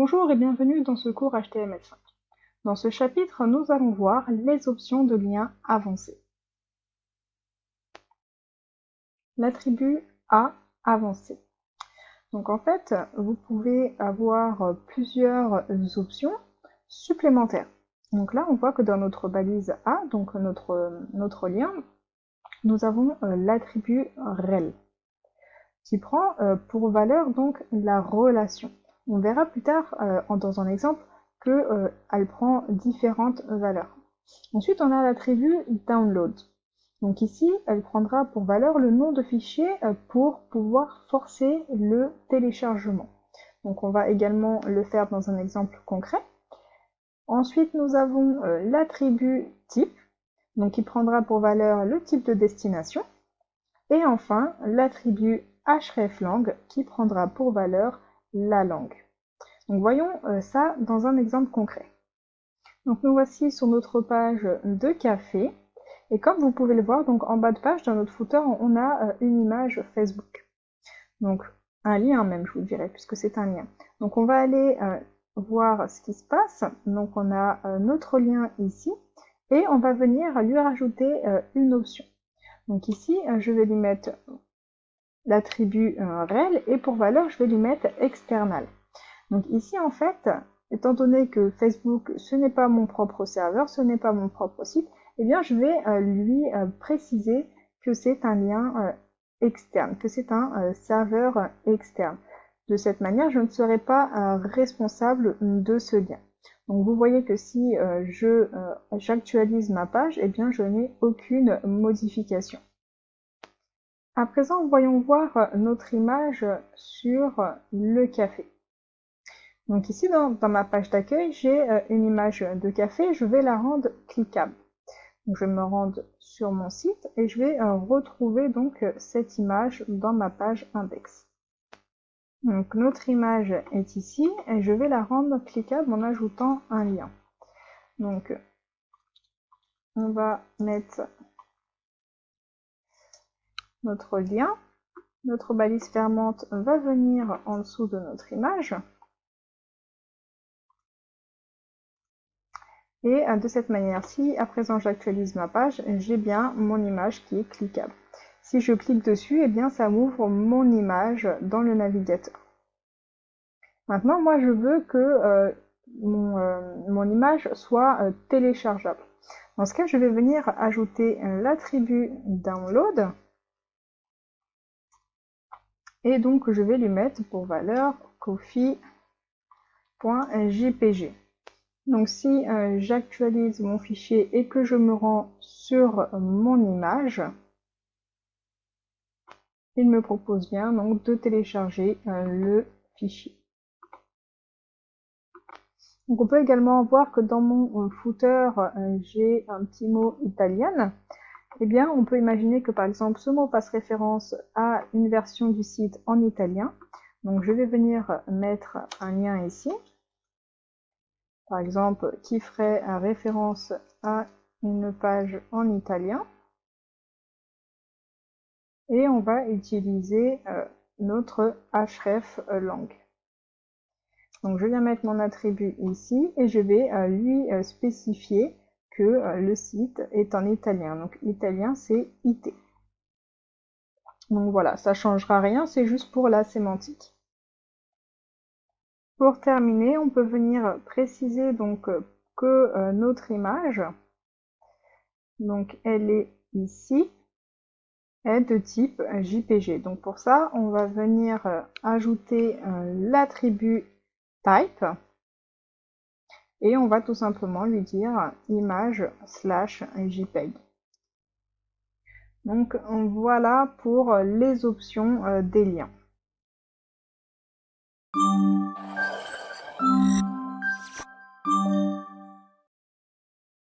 Bonjour et bienvenue dans ce cours HTML5. Dans ce chapitre, nous allons voir les options de liens avancés. L'attribut A avancé. Donc en fait, vous pouvez avoir plusieurs options supplémentaires. Donc là, on voit que dans notre balise A, donc notre lien, nous avons l'attribut rel, qui prend pour valeur donc la relation. On verra plus tard dans un exemple qu'elle prend différentes valeurs. Ensuite, on a l'attribut download. Donc ici, elle prendra pour valeur le nom de fichier pour pouvoir forcer le téléchargement. Donc on va également le faire dans un exemple concret. Ensuite, nous avons l'attribut type, donc qui prendra pour valeur le type de destination. Et enfin, l'attribut hreflang qui prendra pour valeur la langue. Donc voyons ça dans un exemple concret. Donc nous voici sur notre page de café. Et comme vous pouvez le voir, donc en bas de page, dans notre footer, on a une image Facebook. Donc un lien même, je vous dirais, puisque c'est un lien. Donc on va aller voir ce qui se passe. Donc on a notre lien ici. Et on va venir lui rajouter une option. Donc ici, je vais lui mettre l'attribut rel et pour valeur, je vais lui mettre external. Donc ici, en fait, étant donné que Facebook, ce n'est pas mon propre serveur, ce n'est pas mon propre site, eh bien, je vais lui préciser que c'est un lien externe, que c'est un serveur externe. De cette manière, je ne serai pas responsable de ce lien. Donc vous voyez que si j'actualise ma page, eh bien, je n'ai aucune modification. À présent, voyons voir notre image sur le café. Donc ici, dans ma page d'accueil, j'ai une image de café, je vais la rendre cliquable. Donc je vais me rendre sur mon site et je vais retrouver donc cette image dans ma page index. Donc notre image est ici et je vais la rendre cliquable en ajoutant un lien. Donc on va mettre notre lien. Notre balise fermante va venir en dessous de notre image. Et de cette manière-ci, à présent j'actualise ma page, j'ai bien mon image qui est cliquable. Si je clique dessus, eh bien ça m'ouvre mon image dans le navigateur. Maintenant, moi je veux que mon image soit téléchargeable. Dans ce cas, je vais venir ajouter l'attribut download. Et donc je vais lui mettre pour valeur coffee.jpg. Donc si j'actualise mon fichier et que je me rends sur mon image, il me propose bien donc de télécharger le fichier. Donc on peut également voir que dans mon footer, j'ai un petit mot italien. Eh bien, on peut imaginer que par exemple ce mot fasse référence à une version du site en italien. Donc je vais venir mettre un lien ici. Par exemple, qui ferait référence à une page en italien. Et on va utiliser notre hreflang. Donc je viens mettre mon attribut ici et je vais lui spécifier que le site est en italien. Donc italien c'est IT. Donc voilà, ça changera rien, c'est juste pour la sémantique. Pour terminer, on peut venir préciser donc que notre image, donc elle est ici, est de type JPG. Donc pour ça, on va venir ajouter l'attribut type et on va tout simplement lui dire image/jpeg. Donc voilà pour les options des liens.